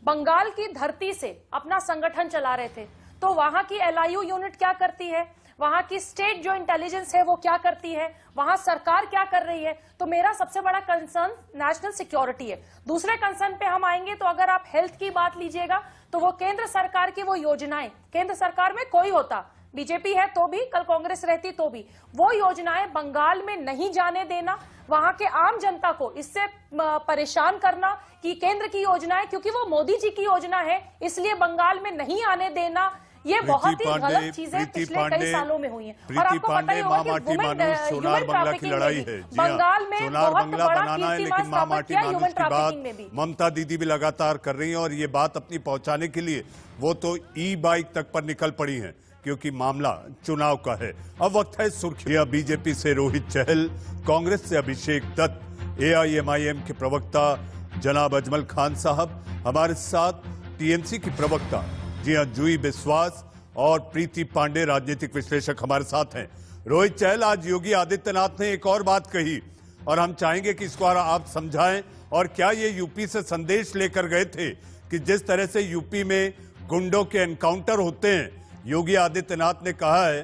बंगाल की धरती से अपना संगठन चला रहे थे। तो वहां की एलआईयू यूनिट क्या करती है, वहां की स्टेट जो इंटेलिजेंस है वो क्या करती है, वहां सरकार क्या कर रही है। तो मेरा सबसे बड़ा कंसर्न नेशनल सिक्योरिटी है। दूसरे कंसर्न पे हम आएंगे तो अगर आप हेल्थ की बात लीजिएगा तो वो केंद्र सरकार की वो योजनाएं, केंद्र सरकार में कोई होता, बीजेपी है तो भी, कल कांग्रेस रहती तो भी, वो योजनाएं बंगाल में नहीं जाने देना, वहां के आम जनता को इससे परेशान करना कि केंद्र की योजनाएं, क्योंकि वो मोदी जी की योजना है इसलिए बंगाल में नहीं आने देना, ये बहुत ही गलत चीजें पिछले कई सालों में हुई हैं। और आपको पता ही होगा कि ह्यूमन ट्रैफिकिंग में भी बंगाल में बहुत बड़ा कीर्तिमान स्थापित किया ह्यूमन ट्रैफिकिंग में भी। ममता दीदी भी लगातार कर रही हैं और ये बात अपनी पहुंचाने के लिए वो तो ई बाइक तक पर निकल पड़ी हैं, क्योंकि मामला चुनाव का है। अब वक्त है सुर्खियां। बीजेपी से रोहित चहल, कांग्रेस से अभिषेक दत्त, एआईएमआईएम के प्रवक्ता जनाब अजमल खान साहब हमारे साथ, टीएमसी की प्रवक्ता जी हां जूही बिस्वास और प्रीति पांडे राजनीतिक विश्लेषक हमारे साथ हैं। रोहित चहल, आज योगी आदित्यनाथ ने एक और बात कही और हम चाहेंगे कि इसको आप समझाएं, और क्या ये यूपी से संदेश लेकर गए थे कि जिस तरह से यूपी में गुंडों के एनकाउंटर होते हैं, योगी आदित्यनाथ ने कहा है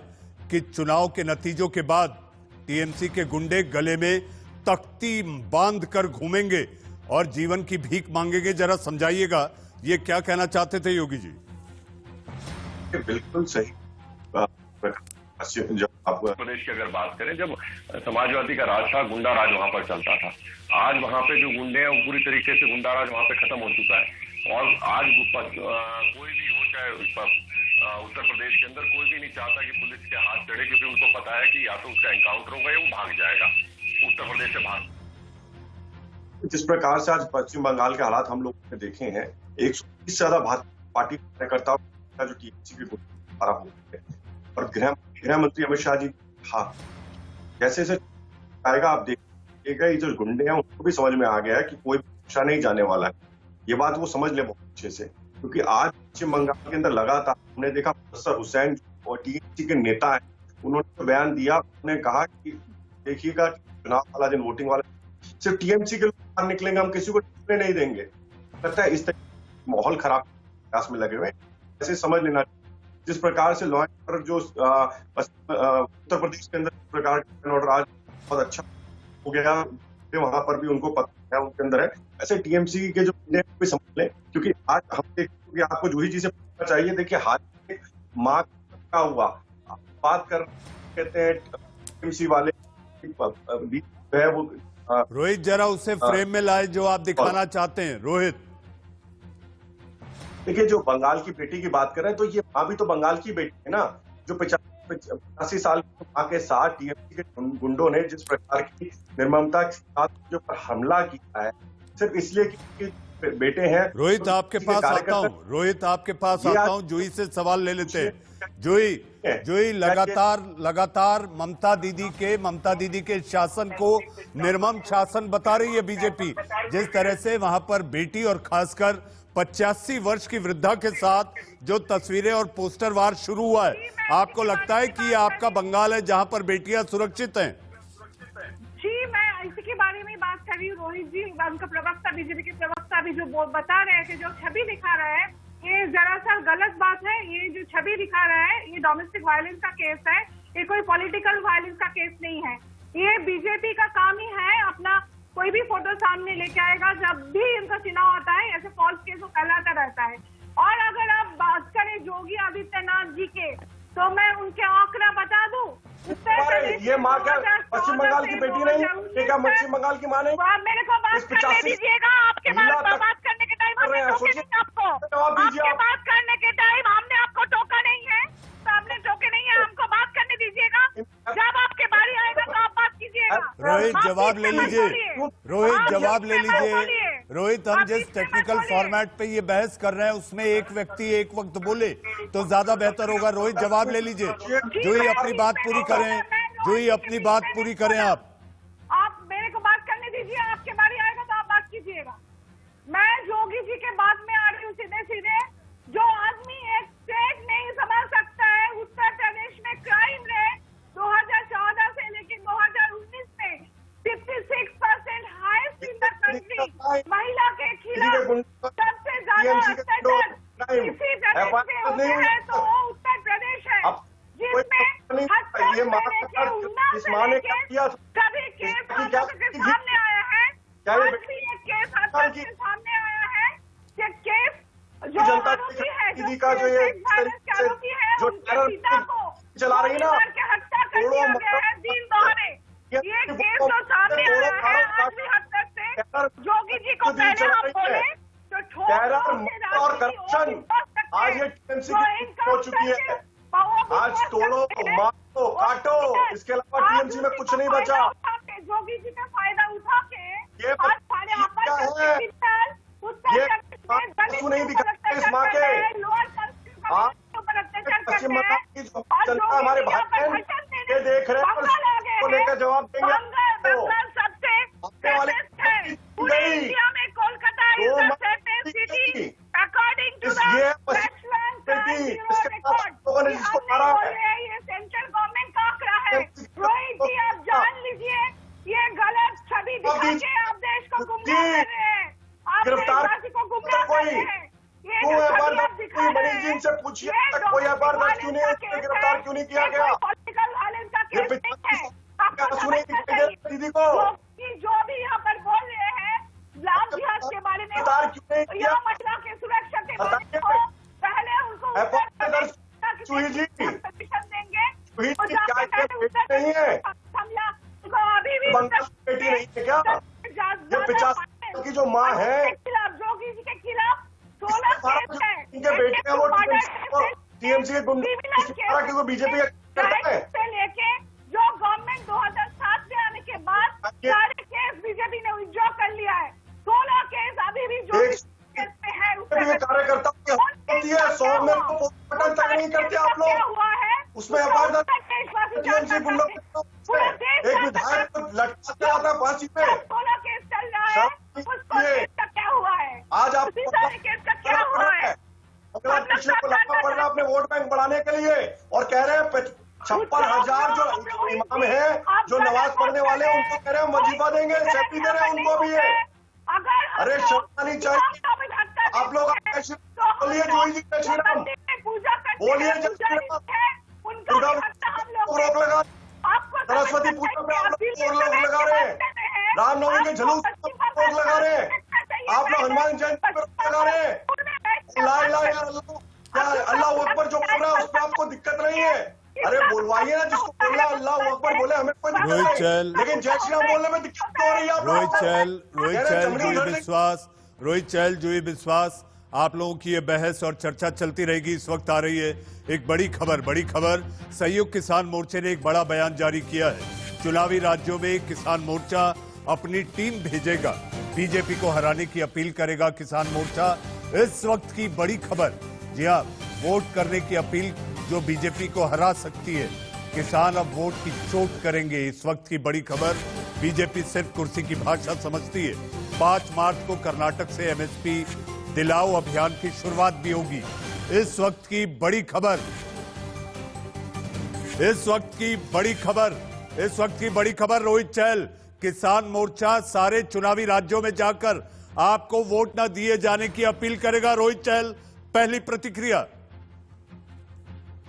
कि चुनाव के नतीजों के बाद टीएमसी के गुंडे गले में तख्ती बांध कर घूमेंगे और जीवन की भीख मांगेंगे। जरा समझाइएगा, ये क्या कहना चाहते थे योगी जी? बिल्कुल सही। जब आप प्रदेश की अगर बात करें, जब समाजवादी का राज था, गुंडा राज वहां पर चलता था। आज वहां पे जो गुंडे हैं वो पूरी तरीके से गुंडा राज वहां पे खत्म हो चुका है। और आज कोई भी हो, चाहे उत्तर प्रदेश के अंदर, कोई भी नहीं चाहता कि पुलिस के हाथ चढ़े, क्योंकि उनको पता है कि या तो उसका एनकाउंटर होगा या वो भाग जाएगा, उत्तर प्रदेश से भाग। जिस प्रकार से आज पश्चिम बंगाल के हालात हम लोग ने देखे हैं, 120 से ज्यादा भाजपा पार्टी कार्यकर्ताओं जो टीएमसी के द्वारा हो गए, और गृह मंत्री अमित शाह जी हाँ कैसे से आएगा आप देखिएगा। ये जो गुंडे हैं उनको भी समझ में आ गया है कि कोई पीछा नहीं जाने वाला है। ये बात वो समझ ले बहुत अच्छे से, क्योंकि आज पश्चिम बंगाल के अंदर लगातार हमने देखा मुफस्सर हुसैन और टीएमसी के नेता है, उन्होंने बयान दिया, उन्होंने कहा कि देखिएगा चुनाव वाला दिन, वोटिंग वाला सिर्फ टीएमसी के लोग बाहर निकलेंगे, हम किसी को निकलने नहीं देंगे। लगता है इस तरह माहौल खराब विकास में लगे हुए हैं। ऐसे समझ लेना, जिस प्रकार से लॉ एंड ऑर्डर जो उत्तर प्रदेश के अंदर जिस प्रकार का ऑर्डर आज बहुत अच्छा हो गया, वहां पर भी उनको पता है उनके अंदर है, ऐसे टीएमसी के जो भी समझ लें, क्योंकि आज हम देखते हैं आपको जूही जी से पूछना चाहिए। देखिए हाल में माँ का हुआ, बात कर कहते हैं टीएमसी वाले है वो। रोहित जरा उसे फ्रेम में लाए जो आप दिखाना चाहते हैं। रोहित, देखिए जो बंगाल की बेटी की बात कर रहे हैं, तो ये माँ भी तो बंगाल की बेटी है ना, जो 85 साल की माँ के साथ टीएमसी के गुंडों ने जिस प्रकार की निर्ममता के साथ जो पर हमला किया है, सिर्फ इसलिए कि बेटे हैं। रोहित आपके पास आता हूँ, रोहित आपके पास आता हूँ, जूही से सवाल ले लेते हैं। जूही, लगातार ममता दीदी के शासन को निर्मम शासन बता रही है बीजेपी। जिस तरह से वहां पर बेटी और खासकर 85 वर्ष की वृद्धा के साथ जो तस्वीरें और पोस्टर वार शुरू हुआ है, आपको लगता है कि ये आपका बंगाल है जहां पर बेटियां सुरक्षित हैं? जी, मैं इसी के बारे में बात कर रही हूँ। रोहित जी, उनका प्रवक्ता, बीजेपी के प्रवक्ता भी जो बता रहे थे, जो छवि दिखा रहा है, ये दरअसल गलत बात है। ये जो छवि दिखा रहा है, ये डोमेस्टिक वायलेंस का केस है, ये कोई पॉलिटिकल वायलेंस का केस नहीं है। ये बीजेपी का काम ही है, अपना कोई भी फोटो सामने लेके आएगा, जब भी इनका चुनाव आता है ऐसे फॉल्स केस को फैलाता रहता है। और अगर आप बात करें योगी आदित्यनाथ जी के, तो मैं उनके आंकड़ा बता दूं। ये माँ क्या पश्चिम बंगाल की बेटी नहीं? ये क्या पश्चिम बंगाल की माँ नहीं? मेरे को बात करने दीजिएगा। आपके बात करने के टाइम हमने टोके नहीं आपको। आपके बात करने के टाइम हमने आपको टोका नहीं है, तो आपने टोके नहीं है, हमको बात करने दीजिएगा। जब आपके बारी आएगा तो आप बात कीजिएगा। रोहित जवाब ले लीजिए, रोहित जवाब ले लीजिए। रोहित, हम जिस टेक्निकल फॉर्मेट पे ये बहस कर रहे हैं उसमें एक व्यक्ति एक वक्त बोले तो ज्यादा बेहतर होगा। रोहित जवाब ले लीजिए, जूही अपनी बात पूरी करें, जूही अपनी बात पूरी करें। आप मेरे को बात करने दीजिए, आपके बारी आएगा तो आप बात कीजिएगा। मैं योगी जी के बाद में आ रही हूँ सीधे। जो आदमी एक स्टेट नहीं संभाल सकता है, उत्तर प्रदेश में क्राइम रेट 2014 से लेकर 2019 में 56% हाईएस्ट इन द कंट्री। महिला के खिलाफ सबसे ज्यादा अत्याचार किसी प्रदेश में होते हैं तो वो उत्तर प्रदेश है, जिसमें कभी केस सामने आया है। आज भी एक केस सामने आया है कि केस जो आरोपी है, जो आरोपी है, उनके पिता को चला रही ना हत्या कर दिया गया है दिन दहाड़े। ये केस जो सामने आया है आज भी हद तक से योगी जी को पहले हम बोले तो ठोस और करप्शन आज ये टीएमसी की हो चुकी है। आज तोड़ो, मारो, काटो, इसके अलावा टीएमसी में कुछ नहीं बचा। योगी जी का फायदा उठा के ये क्या है? ये नहीं दिखा इस माँ के। पश्चिम बंगाल की जनता हमारे भाई बहन ये देख रहे हैं, को लेकर जवाब देंगे। इंडिया में कोलकाता जिसको मारा है ये सेंट्रल गवर्नमेंट का आंकड़ा है। रोहित जी आप जान लीजिए, ये गलत छवि दिखा के आप देश को गुमराह कर रहे हैं, आप देशवासी को गुमराह कर रहे हैं। मनीष जी से पूछिए कोई अखबार दर्ज क्यों नहीं, गिरफ्तार क्यों नहीं किया गया? दीदी को जो भी यहाँ पर बोल रहे हैं लाभ जिहाद के बारे में, या महिला की सुरक्षा के बारे में, पहले उनको जूही जी देंगे। नहीं है, अभी भी बेटी नहीं है क्या? ये 50 की जो माँ है, योगी जी के खिलाफ 16 केस है। इनके बेटे हैं वो टीएमसी के गुंडे क्योंकि बीजेपी से लेके जो गवर्नमेंट 2007 में आने के बाद सारे केस बीजेपी ने विड्रॉ कर लिया है। 16 केस अभी भी जो कार्यकर्ता होती है 100 में बटन तक नहीं करते आप लोग। हुआ है उसमें टीएमसी गुंडों एक विधायक को लटकाते आता है फांसी पे। 16 केस चल रहा है, उसको केस का क्या हुआ है? आज आप केस का क्या हुआ है? अगला पिछले को लाना पड़ रहा है अपने वोट बैंक बढ़ाने के लिए, और कह रहे हैं 56,000 जो इमाम है, जो नमाज पढ़ने वाले हैं, उनको कह रहे हैं वजीफा देंगे, सेफ्टी दे रहे हैं उनको भी है। अरे शर्म आनी चाहिए। आप लोग बोलिए जोई जी जय श्री राम, बोलिए जय श्री राम। दुर्गा को रोक लगा, सरस्वती पूजा में आप लोग रोक लगा रहे हैं, रामनवमी के जुलूस पर रोक लगा रहे हैं, आप लोग हनुमान जयंती पर रोक लगा रहे हैं। ला इलाहा इल्लल्लाह, क्या अल्लाह अकबर जो बोल रहा है उसमें आपको दिक्कत नहीं है? अरे बोलवाइए ना, जिसको बोलना अल्लाह अकबर बोले, हमें कोई दिक्कत नहीं, लेकिन जय श्री राम बोलने में दिक्कत हो रही है। रोहित चहल जूही विश्वास, आप लोगों की ये बहस और चर्चा चलती रहेगी। इस वक्त आ रही है एक बड़ी खबर। संयुक्त किसान मोर्चे ने एक बड़ा बयान जारी किया है। चुनावी राज्यों में किसान मोर्चा अपनी टीम भेजेगा, बीजेपी को हराने की अपील करेगा किसान मोर्चा। इस वक्त की बड़ी खबर, जी हाँ, वोट करने की अपील जो बीजेपी को हरा सकती है। किसान अब वोट की चोट करेंगे। इस वक्त की बड़ी खबर, बीजेपी सिर्फ कुर्सी की भाषा समझती है। 5 मार्च को कर्नाटक से एमएसपी दिलाओ अभियान की शुरुआत भी होगी। इस वक्त की बड़ी खबर, रोहित चहल, किसान मोर्चा सारे चुनावी राज्यों में जाकर आपको वोट न दिए जाने की अपील करेगा। रोहित चहल, पहली प्रतिक्रिया।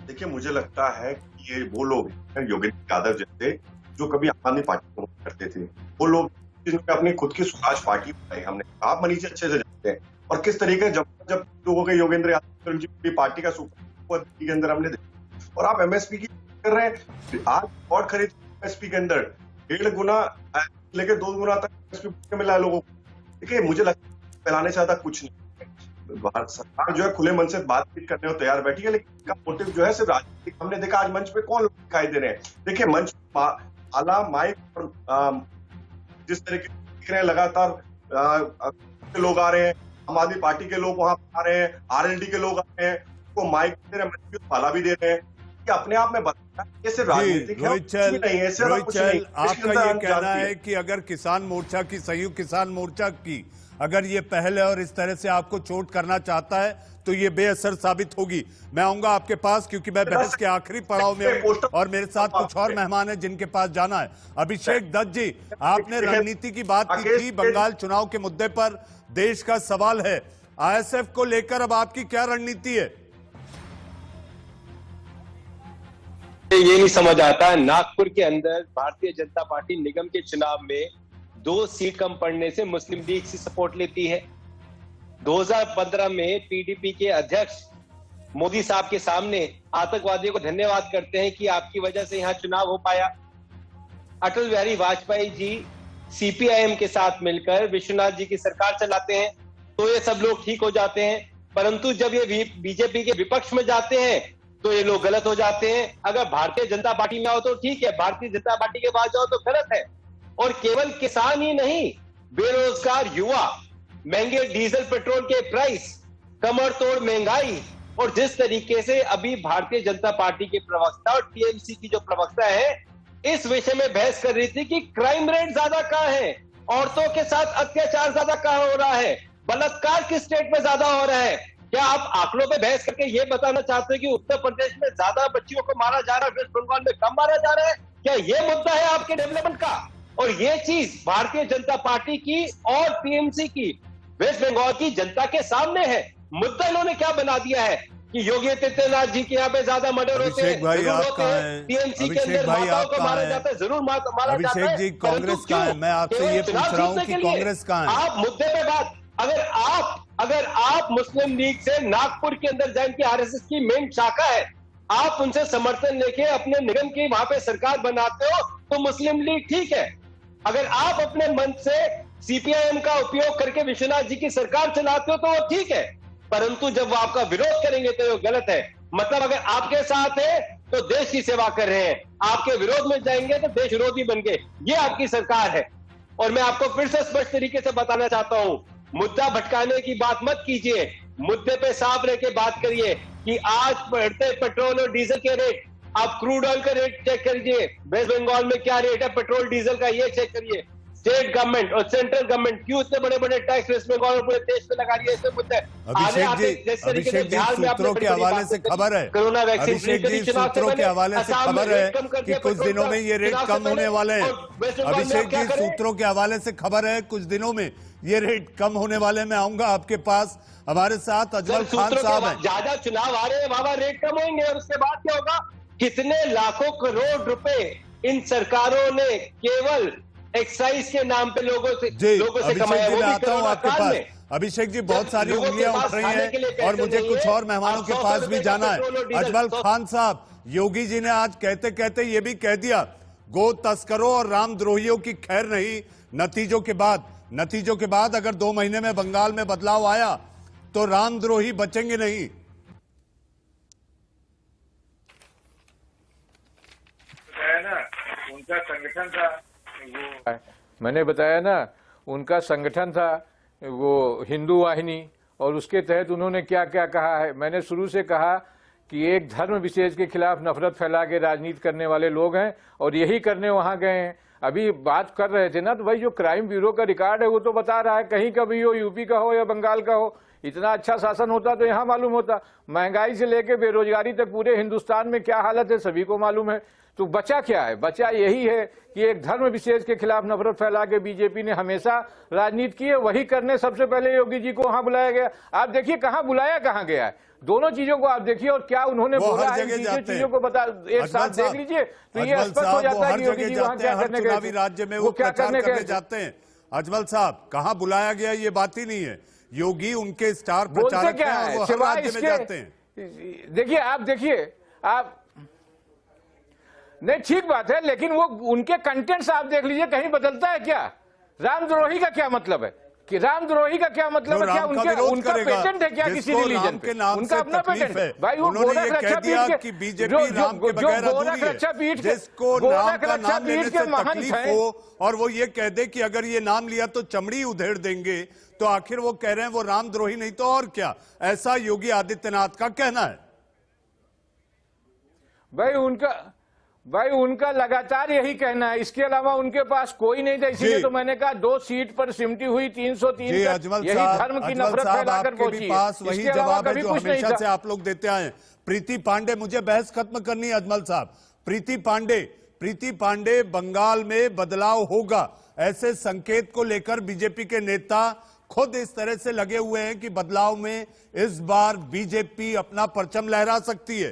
देखिए, मुझे लगता है कि ये वो लोग हैं योगेंद्र यादव जैसे, जो कभी आम आदमी पार्टी को करते थे, वो लोग जिन्होंने अपनी खुद की स्वराज पार्टी बनाई। हमने आप मनीष जी अच्छे से जानते हैं, और किस तरीके जब लोगों के योगेंद्र यादव पार्टी का सुपर के अंदर हमने देखा। और आप एमएसपी की कर रहे हैं, आज और खरीद एमएसपी के अंदर 1.5 गुना लेके 2 गुना तक एमएसपी मिला है लोगों को। देखिए, मुझे लगता है फैलाने से ज्यादा कुछ नहीं। भारत सरकार जो है खुले मन से बातचीत करने को तैयार बैठी है, लेकिन इसका मोटिव जो है सिर्फ राजनीतिक। हमने देखा आज मंच पे कौन लोग दिखाई दे रहे हैं। देखिए, मंच आला माइक और जिस तरीके दिख रहे हैं, लगातार लोग आ रहे हैं, आम आदमी पार्टी के लोग वहां आ रहे हैं, आरएलडी के लोग आ रहे हैं, को माइक दे रहे हैं, माला भी दे रहे हैं। कि अपने आप में बताया ये सिर्फ राजनीतिक है, रोहित चहल, आपका ये कहना है है कि अगर किसान मोर्चा की, संयुक्त किसान मोर्चा की अगर ये पहले और इस तरह से आपको चोट करना चाहता है तो ये बेअसर साबित होगी। मैं आऊंगा आपके पास, क्योंकि मैं बहस के आखिरी पड़ाव में हूं और मेरे साथ कुछ और मेहमान हैं जिनके पास जाना है। अभिषेक दत्त जी, आपने रणनीति की बात की थी बंगाल चुनाव के मुद्दे पर। देश का सवाल है, आईएसएफ को लेकर अब आपकी क्या रणनीति है? ये नहीं समझ आता, नागपुर के अंदर भारतीय जनता पार्टी निगम के चुनाव में 2 सीट कम पड़ने से मुस्लिम लीग से सपोर्ट लेती है। 2015 में पीडीपी के अध्यक्ष मोदी साहब के सामने आतंकवादियों को धन्यवाद करते हैं कि आपकी वजह से यहां चुनाव हो पाया। अटल बिहारी वाजपेयी जी सीपीआईएम के साथ मिलकर विश्वनाथ जी की सरकार चलाते हैं, तो ये सब लोग ठीक हो जाते हैं। परंतु जब ये बीजेपी के विपक्ष में जाते हैं तो ये लोग गलत हो जाते हैं। अगर भारतीय जनता पार्टी में आओ तो ठीक है, भारतीय जनता पार्टी के पास जाओ तो गलत है। और केवल किसान ही नहीं, बेरोजगार युवा, महंगे डीजल पेट्रोल के प्राइस, कमर तोड़ महंगाई, और जिस तरीके से अभी भारतीय जनता पार्टी के प्रवक्ता और टीएमसी की जो प्रवक्ता है इस विषय में बहस कर रही थी कि क्राइम रेट ज्यादा कहां है, औरतों के साथ अत्याचार ज्यादा कहां हो रहा है, बलात्कार किस स्टेट में ज्यादा हो रहा है। क्या आप आंकड़ों पे बहस करके ये बताना चाहते हैं कि उत्तर प्रदेश में ज्यादा बच्चियों को मारा जा रहा है, वेस्ट बंगाल में कम मारा जा रहा है? क्या ये मुद्दा है आपके डेवलपमेंट का? और ये चीज भारतीय जनता पार्टी की और टीएमसी की, वेस्ट बंगाल की जनता के सामने है। मुद्दा इन्होंने क्या बना दिया है कि योगी आदित्यनाथ जी के यहाँ पे ज्यादा मर्डर होते हैं, टीएमसी के अंदर माताओं को मारा जाता है, जरूर मारा जाता है। अभिषेक जी, कांग्रेस कहाँ है? मैं आपसे ये पूछ रहा हूँ कि कांग्रेस कहाँ है? आप मुद्दे पे बात, अगर आप मुस्लिम लीग से नागपुर के अंदर जैन आरएसएस की मेन शाखा है, आप उनसे समर्थन लेके अपने निगम की वहां पे सरकार बनाते हो तो मुस्लिम लीग ठीक है। अगर आप अपने मन से सीपीआईएम का उपयोग करके विश्वनाथ जी की सरकार चलाते हो तो वो ठीक है, परंतु जब वो आपका विरोध करेंगे तो वो गलत है। मतलब अगर आपके साथ है तो देश की सेवा कर रहे हैं, आपके विरोध में जाएंगे तो देश विरोधी बन गए। ये आपकी सरकार है। और मैं आपको फिर से स्पष्ट तरीके से बताना चाहता हूं, मुद्दा भटकाने की बात मत कीजिए, मुद्दे पे साफ रह के बात करिए कि आज बढ़ते पेट्रोल और डीजल के रेट, आप क्रूड ऑयल का रेट चेक करिए, वेस्ट बंगाल में क्या रेट है पेट्रोल डीजल का, ये चेक करिए। स्टेट गवर्नमेंट और सेंट्रल गवर्नमेंट क्यों इतने बड़े बड़े टैक्स वेस्ट बंगाल और पूरे देश में लगा रही है, इसमें मुद्दा है। अभिषेक जी सूत्रों के हवाले से खबर है, अभिषेक जी सूत्रों के हवाले से खबर है कि कुछ दिनों में ये रेट कम होने वाले हैं। अभिषेक जी सूत्रों के हवाले से खबर है कुछ दिनों में ये रेट कम होने वाले। मैं आऊंगा आपके पास, हमारे साथ अजमल खान साहब हैं। ज्यादा चुनाव आ रहे हैं, बाबा रेट कम होंगे और उसके बाद क्या होगा? कितने लाखों करोड़ रुपए इन सरकारों ने केवल एक्साइज के नाम पे लोगों से कमाया। मैं आता हूं आपके पास। अभिषेक जी बहुत सारी उंगलियां उठ रही हैं और मुझे कुछ और मेहमानों के पास भी जाना है। अजमल खान साहब, योगी जी ने आज कहते कहते ये भी कह दिया गो तस्करों और रामद्रोहियों की खैर नहीं। नतीजों के बाद अगर 2 महीने में बंगाल में बदलाव आया तो रामद्रोही बचेंगे नहीं। उनका संगठन था वो, मैंने बताया ना, उनका संगठन था वो हिंदू वाहिनी, और उसके तहत उन्होंने क्या क्या कहा है। मैंने शुरू से कहा कि एक धर्म विशेष के खिलाफ नफरत फैला के राजनीति करने वाले लोग हैं और यही करने वहां गए हैं। अभी बात कर रहे थे ना, तो भाई जो क्राइम ब्यूरो का रिकॉर्ड है वो तो बता रहा है, कहीं का भी हो, यूपी का हो या बंगाल का हो, इतना अच्छा शासन होता तो यहाँ मालूम होता। महंगाई से लेकर बेरोजगारी तक पूरे हिंदुस्तान में क्या हालत है सभी को मालूम है। तो बचा क्या है? बचा यही है कि एक धर्म विशेष के खिलाफ नफरत फैला के बीजेपी ने हमेशा राजनीति की है। वही करने सबसे पहले योगी जी को वहां बुलाया गया। आप देखिए कहां बुलाया, कहां गया है, दोनों चीजों को आप देखिए और क्या उन्होंने बोला है, चीजों को बता एक साथ देख लीजिए तो ये स्पष्ट हो जाता है कि योगी जी वहां क्या करने गए, राज्य में वो क्या करने जाते हैं। अजमल साहब, कहां बुलाया गया ये बात ही नहीं है। योगी उनके स्टार प्रचारक हैं और वो हर राज्य में जाते हैं। देखिए आप नहीं, ठीक बात है, लेकिन वो उनके कंटेंट्स आप देख लीजिए, कहीं बदलता है क्या? रामद्रोही का क्या मतलब है? कि रामद्रोही का क्या मतलब है? क्या उनका पेटेंट है क्या किसी रिलीजन पे? उनका अपना पेटेंट है भाई। वो गोरख रक्षा पीठ के बीजेपी राम के बगैर गोरख रक्षा पीठ जिसको नाम का नाम लेने से तकलीफ हो और वो ये कह दे कि अगर ये नाम लिया तो चमड़ी उधेड़ देंगे, तो आखिर वो कह रहे हैं वो रामद्रोही नहीं तो और क्या। ऐसा योगी आदित्यनाथ का कहना है। भाई उनका लगातार यही कहना है, इसके अलावा उनके पास कोई नहीं था। इसीलिए तो मैंने कहा 2 सीट पर सिमटी हुई 303 यही धर्म की नफरत फैलाकर पहुंची। पास वही जवाब है जो हमेशा से आप लोग देते आए। प्रीति पांडे, मुझे बहस खत्म करनी है अजमल साहब। प्रीति पांडे, बंगाल में बदलाव होगा ऐसे संकेत को लेकर बीजेपी के नेता खुद इस तरह से लगे हुए हैं कि बदलाव में इस बार बीजेपी अपना परचम लहरा सकती है।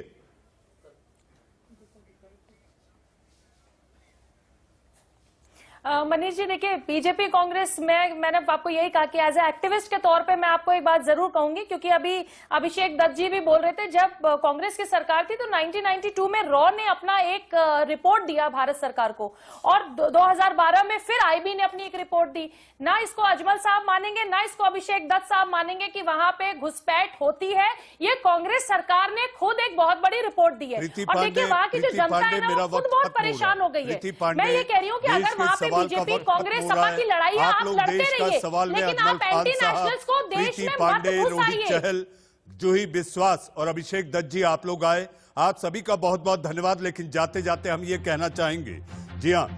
मनीष जी देखिए, बीजेपी कांग्रेस में मैंने आपको यही कहा कि एज ए एक्टिविस्ट के तौर पे मैं आपको एक बात जरूर कहूंगी, क्योंकि अभी अभिषेक दत्त जी भी बोल रहे थे जब कांग्रेस की सरकार थी तो 1992 में रॉ ने अपना एक रिपोर्ट दिया भारत सरकार को, और 2012 में फिर आईबी ने अपनी एक रिपोर्ट दी। ना इसको अजमल साहब मानेंगे ना इसको अभिषेक दत्त साहब मानेंगे कि वहां पे घुसपैठ होती है। ये कांग्रेस सरकार ने खुद एक बहुत बड़ी रिपोर्ट दी है, और देखिए वहां की जो जनता है ना वो खुद बहुत परेशान हो गई है। मैं ये कह रही हूँ कि अगर वहां पे बीजेपी कांग्रेस सपा की लड़ाई आप लड़ते रहिए, लेकिन आप एंटी नेशनल्स को देश में मत घुसाइए। जूही बिस्वास और अभिषेक दत्त जी, आप लोग आए, आप सभी का बहुत बहुत धन्यवाद। लेकिन जाते जाते हम ये कहना चाहेंगे, जी हाँ,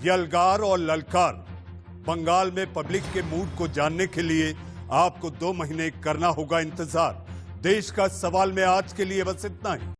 यलगार और ललकार बंगाल में पब्लिक के मूड को जानने के लिए आपको 2 महीने करना होगा इंतजार। देश का सवाल में आज के लिए बस इतना ही।